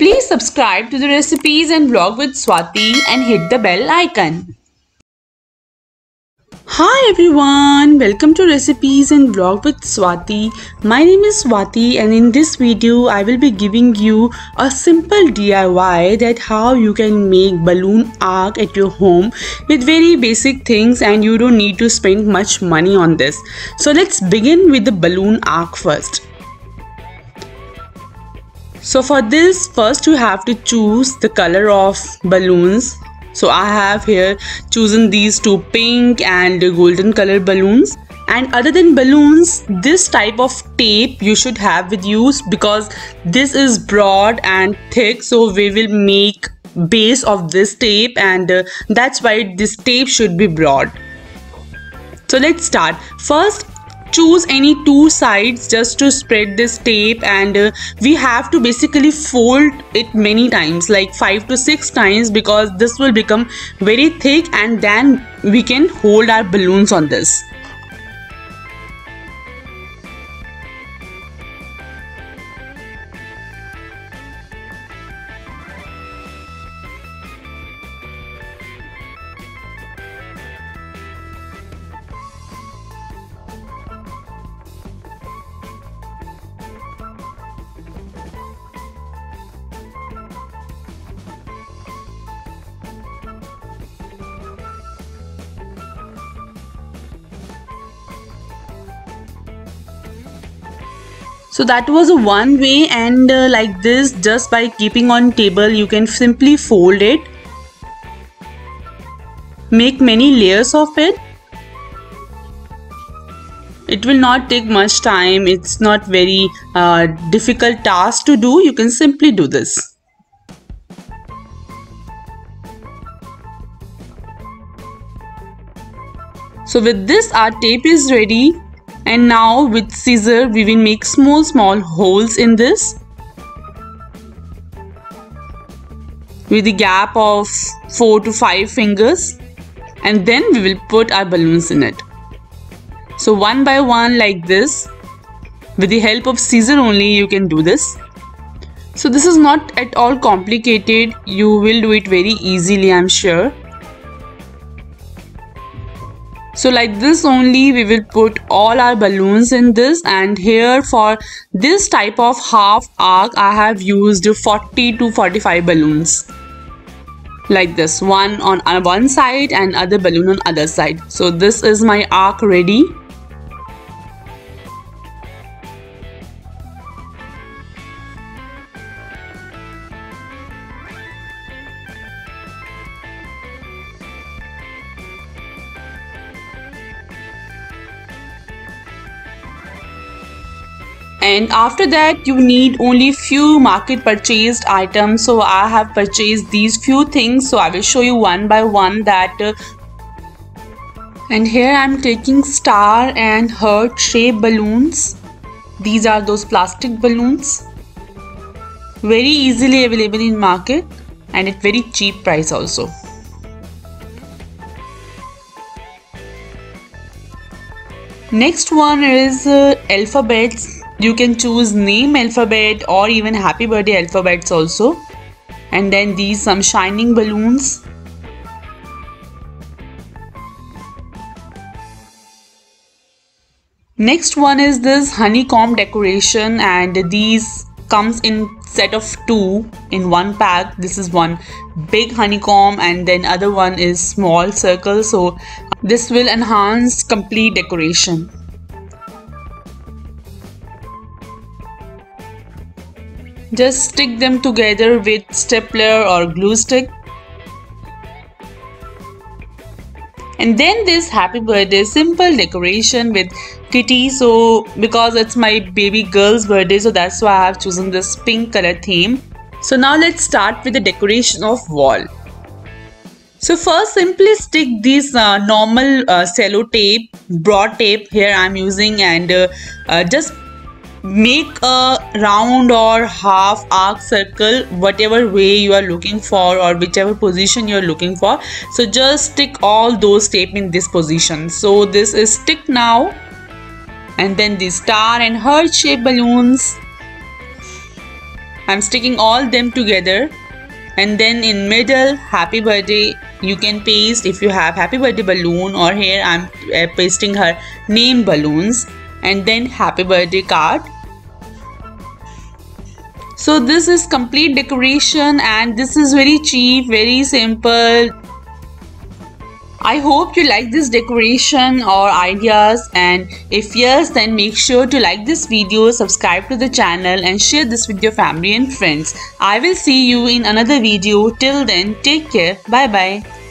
Please subscribe to the recipes and vlog with Swati and hit the bell icon. Hi everyone, welcome to Recipes and Vlog with Swati. My name is Swati and in this video I will be giving you a simple DIY that how you can make balloon ark at your home with very basic things and you don't need to spend much money on this. So let's begin with the balloon ark first. So for this, first you have to choose the color of balloons. So I have here chosen these two pink and golden color balloons. And other than balloons, this type of tape you should have with you because this is broad and thick. So we will make base of this tape and that's why this tape should be broad. So let's start. First, choose any two sides just to spread this tape and we have to basically fold it many times, like 5 to 6 times, because this will become very thick and then we can hold our balloons on this. So that was a one way, and like this, just by keeping on table you can simply fold it, make many layers of it. It will not take much time, it's not very difficult task to do, you can simply do this. So with this our tape is ready. And now with scissor we will make small holes in this with the gap of 4 to 5 fingers, and then we will put our balloons in it. So one by one like this, with the help of scissor only you can do this. So this is not at all complicated, you will do it very easily, I'm sure. So like this only we will put all our balloons in this, and here for this type of half arc I have used 40 to 45 balloons. Like this, one on one side and other balloon on other side. So this is my arc ready. And after that you need only few market purchased items. So I have purchased these few things, so I will show you one by one that and here I am taking star and heart shape balloons. These are those plastic balloons, very easily available in market and at very cheap price also. Next one is alphabets. You can choose name alphabet or even happy birthday alphabets also. And then these some shining balloons. Next one is this honeycomb decoration, and these comes in set of 2 in one pack. This is one big honeycomb and then other one is small circle, so this will enhance complete decoration. Just stick them together with stapler or glue stick. And then this happy birthday simple decoration with kitty. So because it's my baby girl's birthday, so that's why I have chosen this pink color theme. So now let's start with the decoration of wall. So first simply stick this normal cello tape, broad tape here I'm using, and just make a round or half arc circle, whatever way you are looking for or whichever position you are looking for. So just stick all those tape in this position. So this is stick now, and then the star and heart shaped balloons. I'm sticking all them together, and then in middle happy birthday you can paste if you have happy birthday balloon, or here I'm pasting her name balloons, and then happy birthday card. So this is complete decoration, and this is very cheap, very simple. I hope you like this decoration or ideas, and if yes, then make sure to like this video, subscribe to the channel and share this with your family and friends. I will see you in another video. Till then, take care. Bye bye.